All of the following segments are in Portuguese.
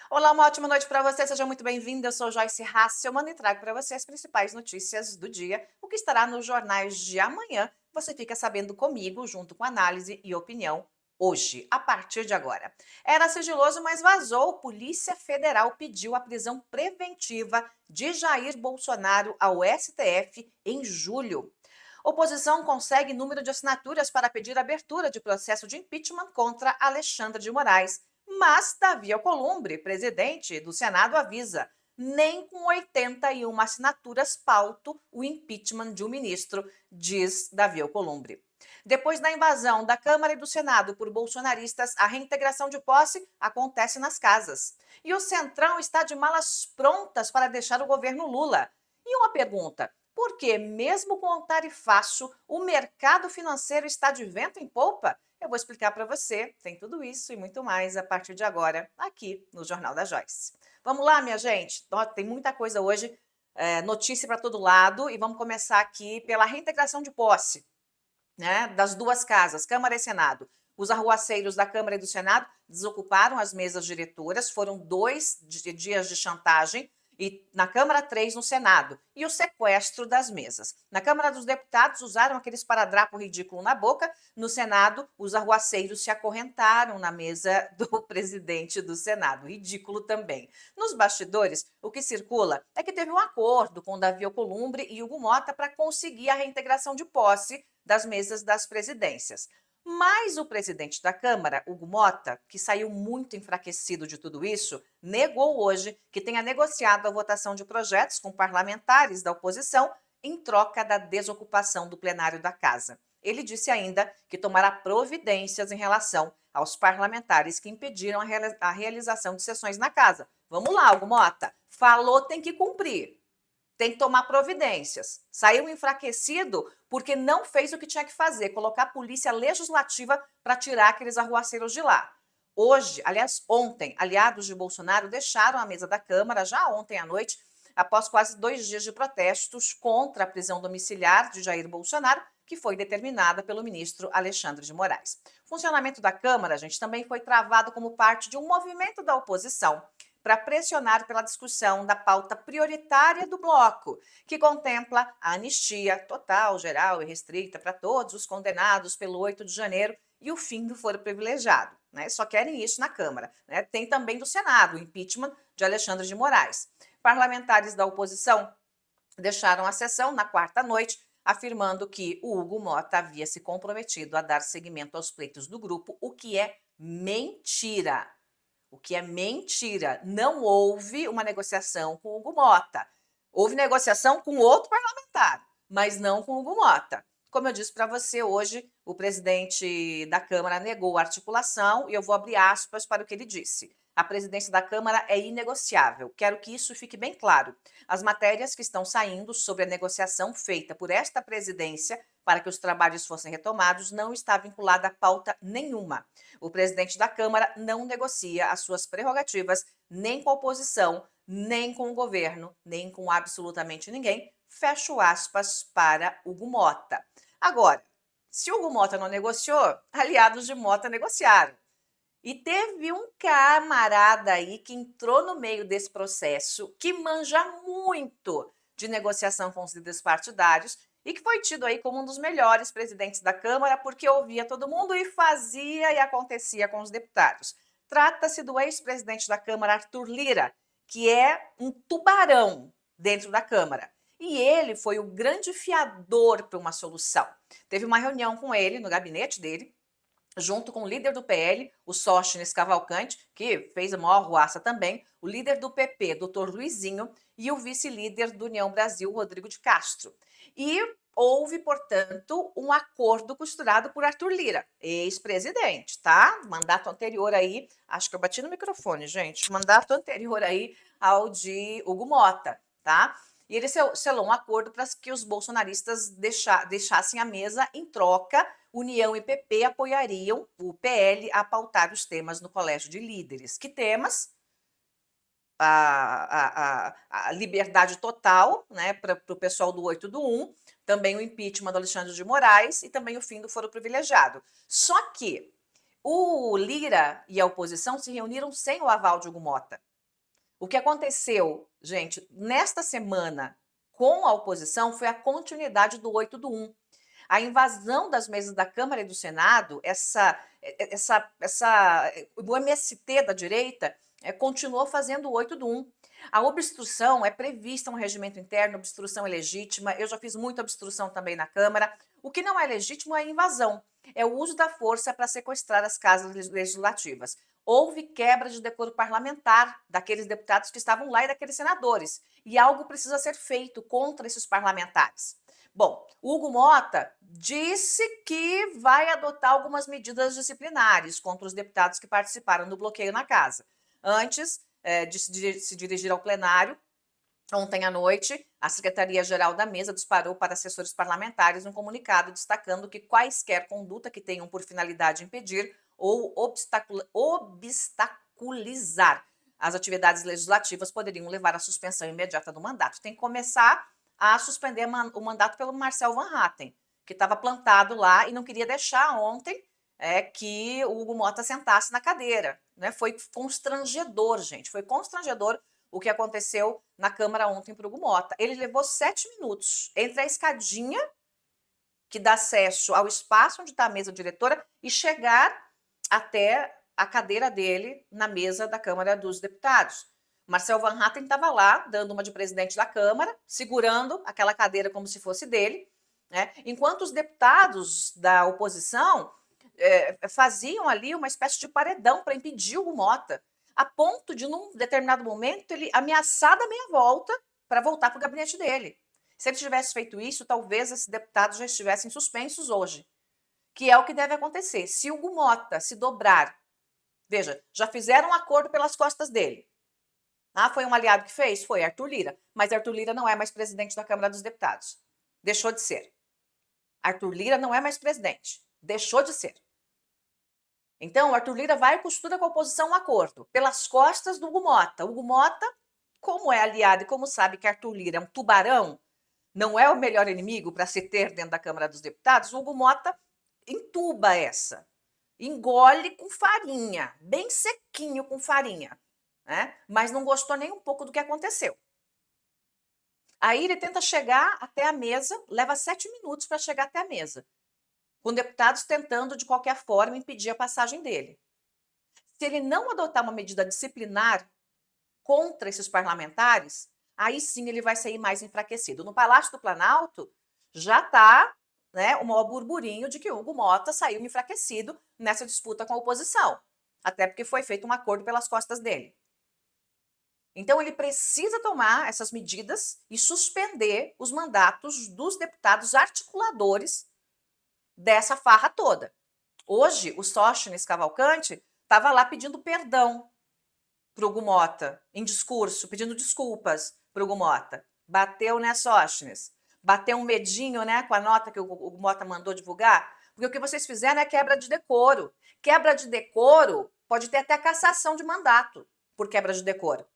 Olá, uma ótima noite para você, seja muito bem-vindo. Eu sou Joyce Hasselman e trago para você as principais notícias do dia, o que estará nos jornais de amanhã. Você fica sabendo comigo, junto com análise e opinião, hoje, a partir de agora. Era sigiloso, mas vazou. Polícia Federal pediu a prisão preventiva de Jair Bolsonaro ao STF em julho. Oposição consegue número de assinaturas para pedir abertura de processo de impeachment contra Alexandre de Moraes. Mas Davi Alcolumbre, presidente do Senado, avisa: nem com 81 assinaturas pauto o impeachment de um ministro, diz Davi Alcolumbre. Depois da invasão da Câmara e do Senado por bolsonaristas, a reintegração de posse acontece nas casas. E o Centrão está de malas prontas para deixar o governo Lula. E uma pergunta: por que, mesmo com o tarifaço, o mercado financeiro está de vento em popa? Eu vou explicar para você. Tem tudo isso e muito mais a partir de agora, aqui no Jornal da Joyce. Vamos lá, minha gente? Tem muita coisa hoje, notícia para todo lado, e vamos começar aqui pela reintegração de posse, né, das duas casas, Câmara e Senado. Os arruaceiros da Câmara e do Senado desocuparam as mesas diretoras, foram 2 dias de chantagem, e na Câmara 3 no Senado, e o sequestro das mesas. Na Câmara dos Deputados usaram aquele esparadrapo ridículo na boca, no Senado os arruaceiros se acorrentaram na mesa do presidente do Senado, ridículo também. Nos bastidores, o que circula é que teve um acordo com Davi Alcolumbre e Hugo Mota para conseguir a reintegração de posse das mesas das presidências. Mas o presidente da Câmara, Hugo Mota, que saiu muito enfraquecido de tudo isso, negou hoje que tenha negociado a votação de projetos com parlamentares da oposição em troca da desocupação do plenário da casa. Ele disse ainda que tomará providências em relação aos parlamentares que impediram a realização de sessões na casa. Vamos lá, Hugo Mota. Falou, tem que cumprir. Tem que tomar providências. Saiu enfraquecido porque não fez o que tinha que fazer, colocar a polícia legislativa para tirar aqueles arruaceiros de lá. Hoje, aliás, ontem, aliados de Bolsonaro deixaram a mesa da Câmara, já ontem à noite, após quase 2 dias de protestos contra a prisão domiciliar de Jair Bolsonaro, que foi determinada pelo ministro Alexandre de Moraes. O funcionamento da Câmara, gente, também foi travado como parte de um movimento da oposição para pressionar pela discussão da pauta prioritária do bloco, que contempla a anistia total, geral e restrita para todos os condenados pelo 8 de janeiro e o fim do foro privilegiado. Né? Só querem isso na Câmara. Né? Tem também do Senado o impeachment de Alexandre de Moraes. Parlamentares da oposição deixaram a sessão na quarta noite, afirmando que o Hugo Mota havia se comprometido a dar seguimento aos pleitos do grupo, o que é mentira. O que é mentira. Não houve uma negociação com o Hugo Mota. Houve negociação com outro parlamentar, mas não com o Hugo Mota. Como eu disse para você, hoje o presidente da Câmara negou a articulação e eu vou abrir aspas para o que ele disse. A presidência da Câmara é inegociável. Quero que isso fique bem claro. As matérias que estão saindo sobre a negociação feita por esta presidência para que os trabalhos fossem retomados não está vinculada a pauta nenhuma. O presidente da Câmara não negocia as suas prerrogativas nem com a oposição, nem com o governo, nem com absolutamente ninguém. Fecho aspas para Hugo Mota. Agora, se Hugo Mota não negociou, aliados de Mota negociaram. E teve um camarada aí que entrou no meio desse processo, que manja muito de negociação com os líderes partidários e que foi tido aí como um dos melhores presidentes da Câmara, porque ouvia todo mundo e fazia e acontecia com os deputados. Trata-se do ex-presidente da Câmara, Arthur Lira, que é um tubarão dentro da Câmara. E ele foi o grande fiador para uma solução. Teve uma reunião com ele no gabinete dele, junto com o líder do PL, o Sóstenes Cavalcante, que fez a maior ruaça também, o líder do PP, doutor Luizinho, e o vice-líder do União Brasil, Rodrigo de Castro. E houve, portanto, um acordo costurado por Arthur Lira, ex-presidente, tá? Mandato anterior aí, acho que eu bati no microfone, gente, mandato anterior aí ao de Hugo Mota, tá? E ele selou um acordo para que os bolsonaristas deixassem a mesa em troca. União e PP apoiariam o PL a pautar os temas no Colégio de Líderes. Que temas? A liberdade total, né, para o pessoal do 8 do 1, também o impeachment do Alexandre de Moraes e também o fim do foro privilegiado. Só que o Lira e a oposição se reuniram sem o aval de Hugo Mota. O que aconteceu, gente, nesta semana com a oposição foi a continuidade do 8 do 1. A invasão das mesas da Câmara e do Senado, o MST da direita continuou fazendo o 8 do 1. A obstrução é prevista no regimento interno, obstrução é legítima. Eu já fiz muita obstrução também na Câmara. O que não é legítimo é a invasão, é o uso da força para sequestrar as casas legislativas. Houve quebra de decoro parlamentar daqueles deputados que estavam lá e daqueles senadores. E algo precisa ser feito contra esses parlamentares. Bom, Hugo Mota disse que vai adotar algumas medidas disciplinares contra os deputados que participaram do bloqueio na casa. Antes de se dirigir ao plenário, ontem à noite, a Secretaria-Geral da Mesa disparou para assessores parlamentares um comunicado destacando que quaisquer conduta que tenham por finalidade impedir ou obstaculizar as atividades legislativas poderiam levar à suspensão imediata do mandato. Tem que começar a suspender o mandato pelo Marcel Van Hatten, que estava plantado lá e não queria deixar ontem que o Hugo Mota sentasse na cadeira. Né? Foi constrangedor, gente, foi constrangedor o que aconteceu na Câmara ontem para o Hugo Mota. Ele levou 7 minutos entre a escadinha, que dá acesso ao espaço onde está a mesa diretora, e chegar até a cadeira dele na mesa da Câmara dos Deputados. Marcel Van Hatten estava lá, dando uma de presidente da Câmara, segurando aquela cadeira como se fosse dele, né? Enquanto os deputados da oposição faziam ali uma espécie de paredão para impedir o Mota, a ponto de, num determinado momento, ele ameaçar da meia volta para voltar para o gabinete dele. Se ele tivesse feito isso, talvez esses deputados já estivessem suspensos hoje, que é o que deve acontecer. Se o Mota se dobrar, veja, já fizeram um acordo pelas costas dele. Ah, foi um aliado que fez? Foi Arthur Lira. Mas Arthur Lira não é mais presidente da Câmara dos Deputados. Deixou de ser. Arthur Lira não é mais presidente. Deixou de ser. Então, Arthur Lira vai e costura com a oposição um acordo, pelas costas do Hugo Mota. O Hugo Mota, como é aliado e como sabe que Arthur Lira é um tubarão, não é o melhor inimigo para se ter dentro da Câmara dos Deputados, o Hugo Mota entuba essa, engole com farinha, bem sequinho com farinha, né? Mas não gostou nem um pouco do que aconteceu. Aí ele tenta chegar até a mesa, leva 7 minutos para chegar até a mesa, com deputados tentando, de qualquer forma, impedir a passagem dele. Se ele não adotar uma medida disciplinar contra esses parlamentares, aí sim ele vai sair mais enfraquecido. No Palácio do Planalto já está o maior burburinho de que Hugo Mota saiu enfraquecido nessa disputa com a oposição, até porque foi feito um acordo pelas costas dele. Então ele precisa tomar essas medidas e suspender os mandatos dos deputados articuladores dessa farra toda. Hoje, o Sóstenes Cavalcante estava lá pedindo perdão para o Hugo Mota, em discurso, pedindo desculpas para o Hugo Mota. Bateu, né, Sóstenes? Bateu um medinho, né, com a nota que o Hugo Mota mandou divulgar? Porque o que vocês fizeram é quebra de decoro. Quebra de decoro pode ter até cassação de mandato por quebra de decoro.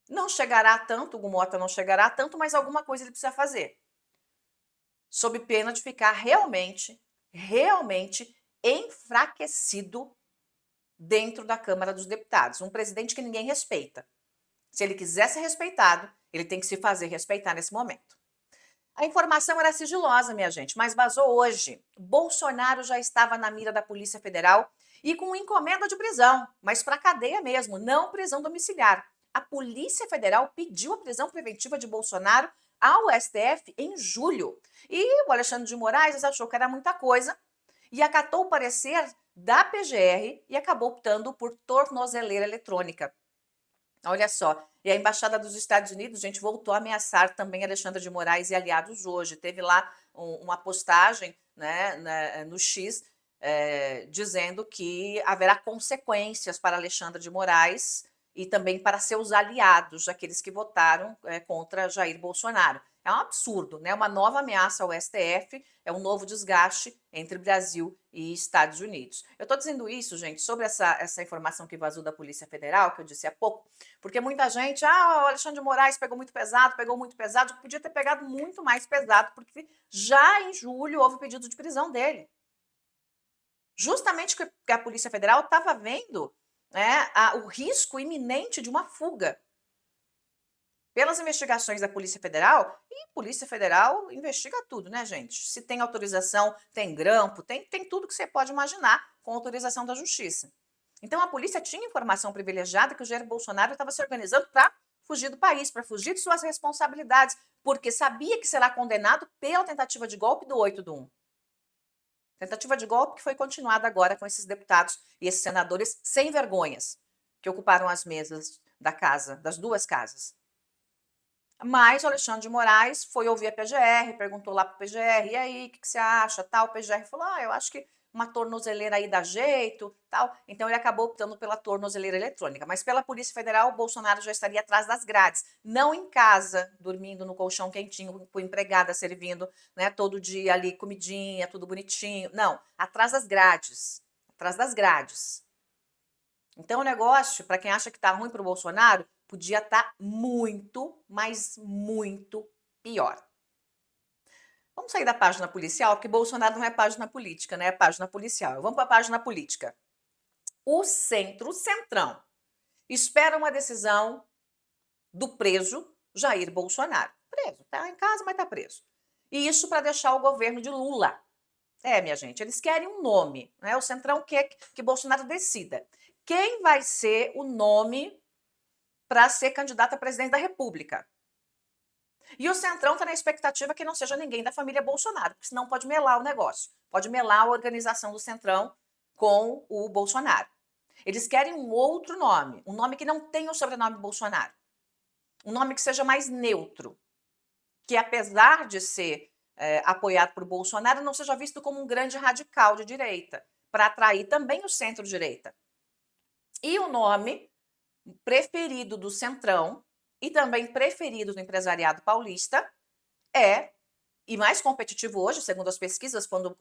Não chegará a tanto, o Hugo Mota não chegará a tanto, mas alguma coisa ele precisa fazer. Sob pena de ficar realmente enfraquecido dentro da Câmara dos Deputados. Um presidente que ninguém respeita. Se ele quiser ser respeitado, ele tem que se fazer respeitar nesse momento. A informação era sigilosa, minha gente, mas vazou hoje. Bolsonaro já estava na mira da Polícia Federal e com encomenda de prisão, mas para cadeia mesmo, não prisão domiciliar. A Polícia Federal pediu a prisão preventiva de Bolsonaro ao STF em julho. E o Alexandre de Moraes achou que era muita coisa e acatou o parecer da PGR e acabou optando por tornozeleira eletrônica. Olha só, e a Embaixada dos Estados Unidos, gente, voltou a ameaçar também Alexandre de Moraes e aliados hoje. Teve lá uma postagem no X dizendo que haverá consequências para Alexandre de Moraes e também para seus aliados, aqueles que votaram contra Jair Bolsonaro. É um absurdo, né? Uma nova ameaça ao STF, é um novo desgaste entre Brasil e Estados Unidos. Eu estou dizendo isso, gente, sobre essa informação que vazou da Polícia Federal, que eu disse há pouco, porque muita gente, o Alexandre de Moraes pegou muito pesado, podia ter pegado muito mais pesado, porque já em julho houve pedido de prisão dele. Justamente porque a Polícia Federal estava vendo né, o risco iminente de uma fuga. Pelas investigações da Polícia Federal, e Polícia Federal investiga tudo, né, gente? Se tem autorização, tem grampo, tem tudo que você pode imaginar com autorização da Justiça. Então a polícia tinha informação privilegiada que o Jair Bolsonaro estava se organizando para fugir do país, para fugir de suas responsabilidades, porque sabia que será condenado pela tentativa de golpe do 8 do 1. Tentativa de golpe que foi continuada agora com esses deputados e esses senadores sem vergonhas, que ocuparam as mesas da casa, das duas casas. Mas o Alexandre de Moraes foi ouvir a PGR, perguntou lá para o PGR, e aí, o que você acha, tal? O PGR falou, eu acho que uma tornozeleira aí dá jeito, tal. Então ele acabou optando pela tornozeleira eletrônica. Mas pela Polícia Federal, o Bolsonaro já estaria atrás das grades, não em casa, dormindo no colchão quentinho, com empregada servindo, né, todo dia ali comidinha, tudo bonitinho. Não, atrás das grades, atrás das grades. Então o negócio, para quem acha que tá ruim para o Bolsonaro, podia estar muito, mas muito pior. Vamos sair da página policial, porque Bolsonaro não é página política, né? É página policial. Vamos para a página política. O Centrão, espera uma decisão do preso Jair Bolsonaro. Preso, tá em casa, mas tá preso. E isso para deixar o governo de Lula. Minha gente, eles querem um nome, né? O Centrão quer que Bolsonaro decida. Quem vai ser o nome para ser candidato a presidente da República? E o Centrão está na expectativa que não seja ninguém da família Bolsonaro, porque senão pode melar o negócio, pode melar a organização do Centrão com o Bolsonaro. Eles querem um outro nome, um nome que não tenha o sobrenome Bolsonaro, um nome que seja mais neutro, que apesar de ser apoiado por Bolsonaro, não seja visto como um grande radical de direita, para atrair também o centro-direita. E o nome preferido do Centrão e também preferido do empresariado paulista e mais competitivo hoje, segundo as pesquisas, quando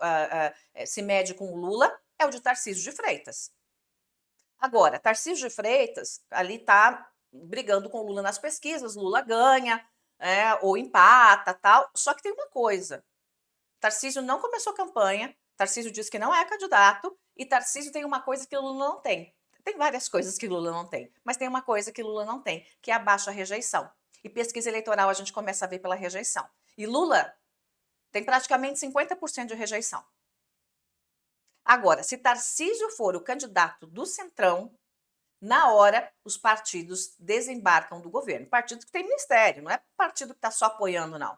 se mede com o Lula, é o de Tarcísio de Freitas. Agora, Tarcísio de Freitas ali está brigando com o Lula nas pesquisas, Lula ganha, ou empata, tal. Só que tem uma coisa, Tarcísio não começou campanha, Tarcísio disse que não é candidato, e Tarcísio tem uma coisa que o Lula não tem. Tem várias coisas que Lula não tem, mas tem uma coisa que Lula não tem, que é a baixa rejeição. E pesquisa eleitoral a gente começa a ver pela rejeição. E Lula tem praticamente 50% de rejeição. Agora, se Tarcísio for o candidato do Centrão, na hora os partidos desembarcam do governo. Partido que tem ministério, não é partido que está só apoiando, não.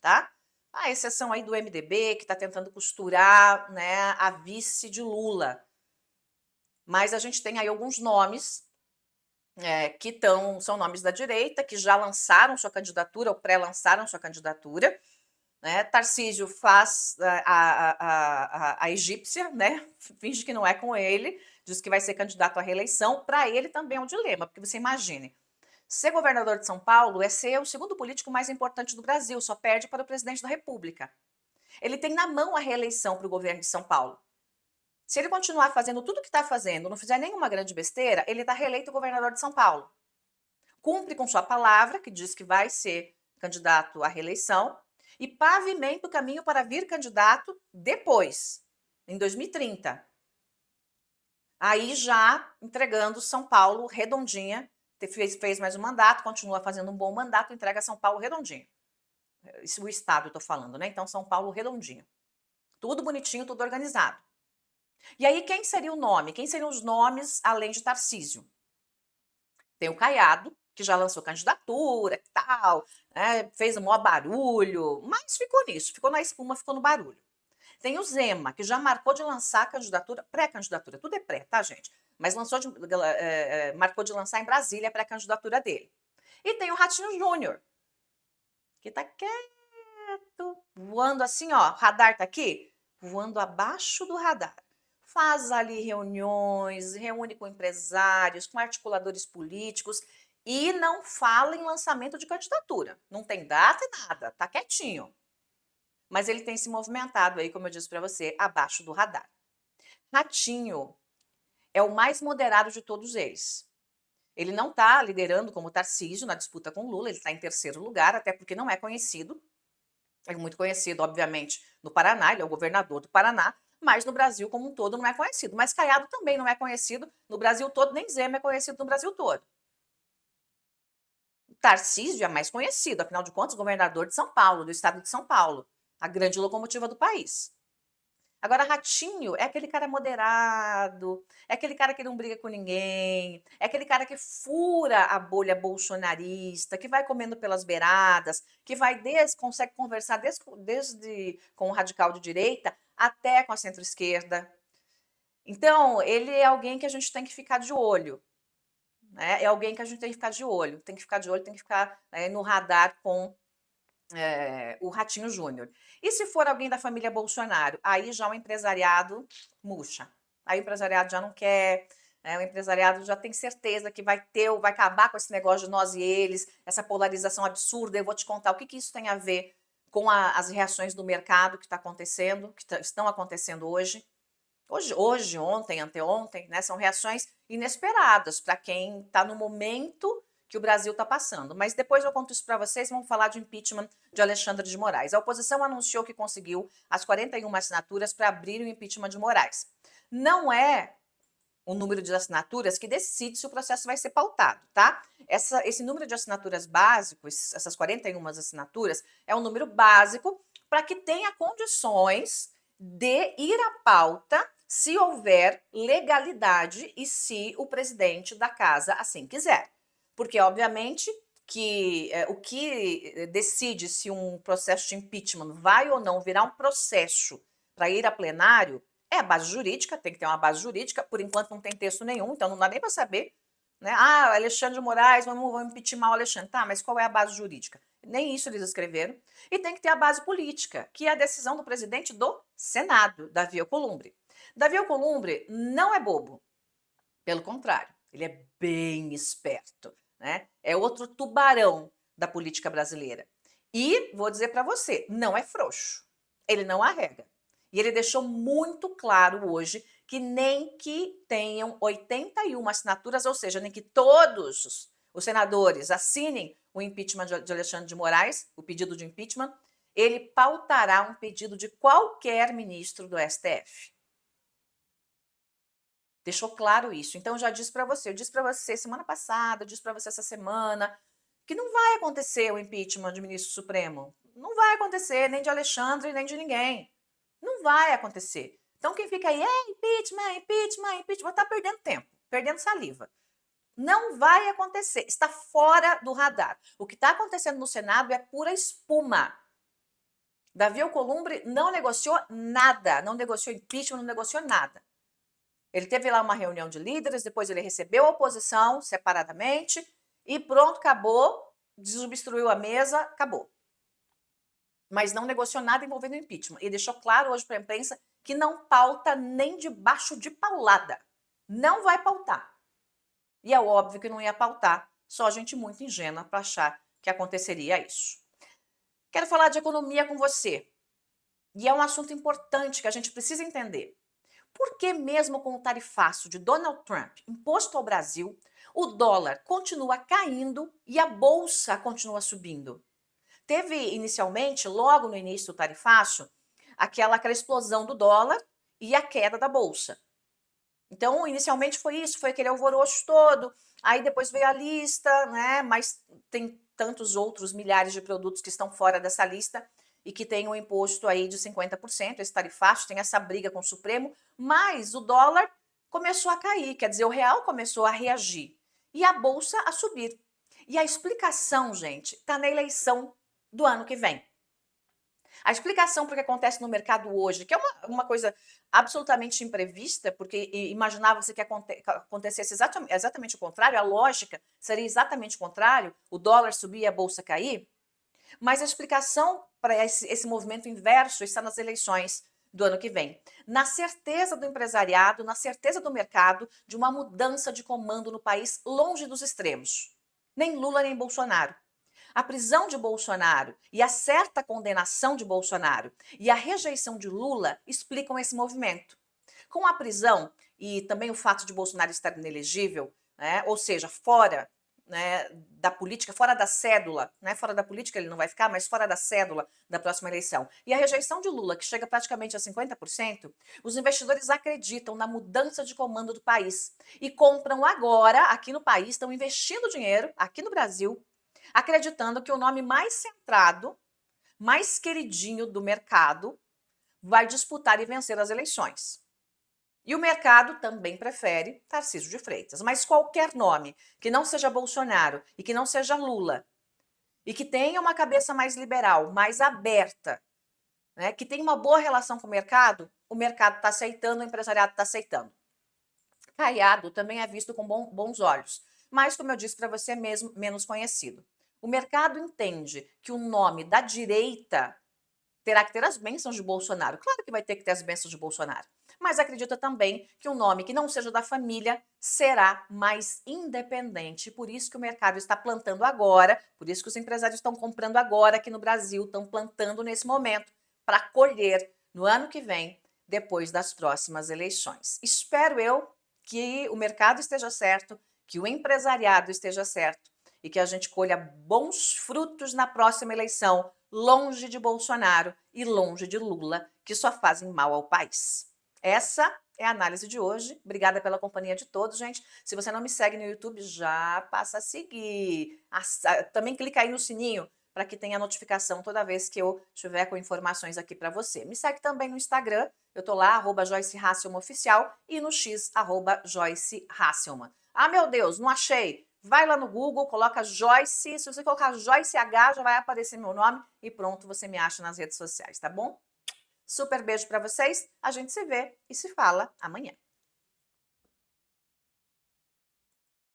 Tá? A exceção aí do MDB, que está tentando costurar, né, a vice de Lula. Mas a gente tem aí alguns nomes que são nomes da direita, que já lançaram sua candidatura ou pré-lançaram sua candidatura. Né? Tarcísio faz a egípcia, né? Finge que não é com ele, diz que vai ser candidato à reeleição. Para ele também é um dilema, porque você imagine, ser governador de São Paulo é ser o segundo político mais importante do Brasil, só perde para o presidente da República. Ele tem na mão a reeleição para o governo de São Paulo. Se ele continuar fazendo tudo o que está fazendo, não fizer nenhuma grande besteira, ele está reeleito governador de São Paulo. Cumpre com sua palavra, que diz que vai ser candidato à reeleição, e pavimenta o caminho para vir candidato depois, em 2030. Aí já entregando São Paulo redondinha, fez mais um mandato, continua fazendo um bom mandato, entrega São Paulo redondinho. Isso o estado eu tô falando, né? Então São Paulo redondinho. Tudo bonitinho, tudo organizado. E aí quem seria o nome? Quem seriam os nomes além de Tarcísio? Tem o Caiado, que já lançou candidatura e tal, né, fez um maior barulho, mas ficou nisso, ficou na espuma, ficou no barulho. Tem o Zema, que já marcou de lançar a candidatura, pré-candidatura, tudo é pré, tá, gente? Mas marcou de lançar em Brasília a pré-candidatura dele. E tem o Ratinho Júnior, que tá quieto, voando assim, ó, o radar tá aqui, voando abaixo do radar. Faz ali reuniões, reúne com empresários, com articuladores políticos e não fala em lançamento de candidatura. Não tem data e nada, tá quietinho. Mas ele tem se movimentado aí, como eu disse para você, abaixo do radar. Ratinho é o mais moderado de todos eles. Ele não está liderando como Tarcísio na disputa com Lula, ele está em terceiro lugar, até porque não é conhecido. É muito conhecido, obviamente, no Paraná, ele é o governador do Paraná, mas no Brasil como um todo não é conhecido. Mas Caiado também não é conhecido no Brasil todo, nem Zema é conhecido no Brasil todo. Tarcísio é mais conhecido, afinal de contas, governador de São Paulo, do estado de São Paulo, a grande locomotiva do país. Agora, Ratinho é aquele cara moderado, é aquele cara que não briga com ninguém, é aquele cara que fura a bolha bolsonarista, que vai comendo pelas beiradas, que vai consegue conversar desde com o radical de direita até com a centro-esquerda. Então, ele é alguém que a gente tem que ficar de olho, né? É alguém que a gente tem que ficar de olho, tem que ficar de olho, tem que ficar no radar com o Ratinho Júnior. E se for alguém da família Bolsonaro, aí já o empresariado murcha. Aí o empresariado já não quer, né? O empresariado já tem certeza que vai acabar com esse negócio de nós e eles, essa polarização absurda. Eu vou te contar o que isso tem a ver com as reações do mercado que está acontecendo, que estão acontecendo hoje. Hoje, ontem, anteontem, né? São reações inesperadas para quem está no momento que o Brasil está passando. Mas depois eu conto isso para vocês, vamos falar de impeachment de Alexandre de Moraes. A oposição anunciou que conseguiu as 41 assinaturas para abrir o impeachment de Moraes. Não é o número de assinaturas que decide se o processo vai ser pautado, tá? Esse número de assinaturas básico, essas 41 assinaturas, é um número básico para que tenha condições de ir à pauta se houver legalidade e se o presidente da casa assim quiser. Porque, obviamente, que o que decide se um processo de impeachment vai ou não virar um processo para ir a plenário é a base jurídica, tem que ter uma base jurídica, por enquanto não tem texto nenhum, então não dá nem para saber, né? Ah, Alexandre de Moraes, vamos impeachment o Alexandre. Tá, mas qual é a base jurídica? Nem isso eles escreveram. E tem que ter a base política, que é a decisão do presidente do Senado, Davi Alcolumbre. Davi Alcolumbre não é bobo, pelo contrário, ele é bem esperto, né? É outro tubarão da política brasileira. E vou dizer para você, não é frouxo. Ele não arrega. E ele deixou muito claro hoje que nem que tenham 81 assinaturas, ou seja, nem que todos os senadores assinem o impeachment de Alexandre de Moraes, o pedido de impeachment, ele pautará um pedido de qualquer ministro do STF. Deixou claro isso. Então, eu já disse para você, eu disse para você semana passada, eu disse para você essa semana, que não vai acontecer o impeachment de ministro Supremo. Não vai acontecer, nem de Alexandre, nem de ninguém. Não vai acontecer. Então, quem fica aí, impeachment, impeachment, impeachment, está perdendo tempo, perdendo saliva. Não vai acontecer, está fora do radar. O que está acontecendo no Senado é pura espuma. Davi Alcolumbre não negociou nada, não negociou impeachment, não negociou nada. Ele teve lá uma reunião de líderes, depois ele recebeu a oposição separadamente e pronto, acabou, desobstruiu a mesa, acabou. Mas não negociou nada envolvendo o impeachment. E deixou claro hoje para a imprensa que não pauta nem debaixo de paulada. Não vai pautar. E é óbvio que não ia pautar, só gente muito ingênua para achar que aconteceria isso. Quero falar de economia com você. E é um assunto importante que a gente precisa entender. Por que mesmo com o tarifaço de Donald Trump imposto ao Brasil, o dólar continua caindo e a bolsa continua subindo? Teve inicialmente, logo no início do tarifaço, aquela explosão do dólar e a queda da bolsa. Então, inicialmente foi isso, foi aquele alvoroço todo, aí depois veio a lista, né? Mas tem tantos outros milhares de produtos que estão fora dessa lista e que tem um imposto aí de 50%, esse tarifaço, tem essa briga com o Supremo, mas o dólar começou a cair, quer dizer, o real começou a reagir e a bolsa a subir. E a explicação, gente, está na eleição do ano que vem. A explicação para o que acontece no mercado hoje, que é uma coisa absolutamente imprevista, porque imaginava-se que acontecesse exatamente o contrário, a lógica seria exatamente o contrário, o dólar subir e a bolsa cair, mas a explicação para esse movimento inverso está nas eleições do ano que vem. Na certeza do empresariado, na certeza do mercado de uma mudança de comando no país longe dos extremos. Nem Lula nem Bolsonaro. A prisão de Bolsonaro e a certa condenação de Bolsonaro e a rejeição de Lula explicam esse movimento. Com a prisão e também o fato de Bolsonaro estar inelegível, né, ou seja, fora né, da política, fora da cédula, né, fora da política ele não vai ficar, mas fora da cédula da próxima eleição. E a rejeição de Lula, que chega praticamente a 50%, os investidores acreditam na mudança de comando do país e compram agora, aqui no país, estão investindo dinheiro, aqui no Brasil, acreditando que o nome mais centrado, mais queridinho do mercado, vai disputar e vencer as eleições. E o mercado também prefere Tarcísio de Freitas. Mas qualquer nome que não seja Bolsonaro e que não seja Lula, e que tenha uma cabeça mais liberal, mais aberta, né, que tenha uma boa relação com o mercado está aceitando, o empresariado está aceitando. Caiado também é visto com bons olhos, mas, como eu disse para você mesmo, menos conhecido. O mercado entende que o nome da direita terá que ter as bênçãos de Bolsonaro. Claro que vai ter que ter as bênçãos de Bolsonaro. Mas acredita também que um nome que não seja da família será mais independente. Por isso que o mercado está plantando agora, por isso que os empresários estão comprando agora aqui no Brasil, estão plantando nesse momento para colher no ano que vem, depois das próximas eleições. Espero eu que o mercado esteja certo, que o empresariado esteja certo e que a gente colha bons frutos na próxima eleição, longe de Bolsonaro e longe de Lula, que só fazem mal ao país. Essa é a análise de hoje. Obrigada pela companhia de todos, gente. Se você não me segue no YouTube, já passa a seguir. Também clica aí no sininho para que tenha notificação toda vez que eu estiver com informações aqui para você. Me segue também no Instagram, eu tô lá, @JoyceHasselmanOficial, e no X, @JoyceHasselman. Ah, meu Deus, não achei. Vai lá no Google, coloca Joyce, se você colocar Joyce H, já vai aparecer meu nome e pronto, você me acha nas redes sociais, tá bom? Super beijo para vocês, a gente se vê e se fala amanhã.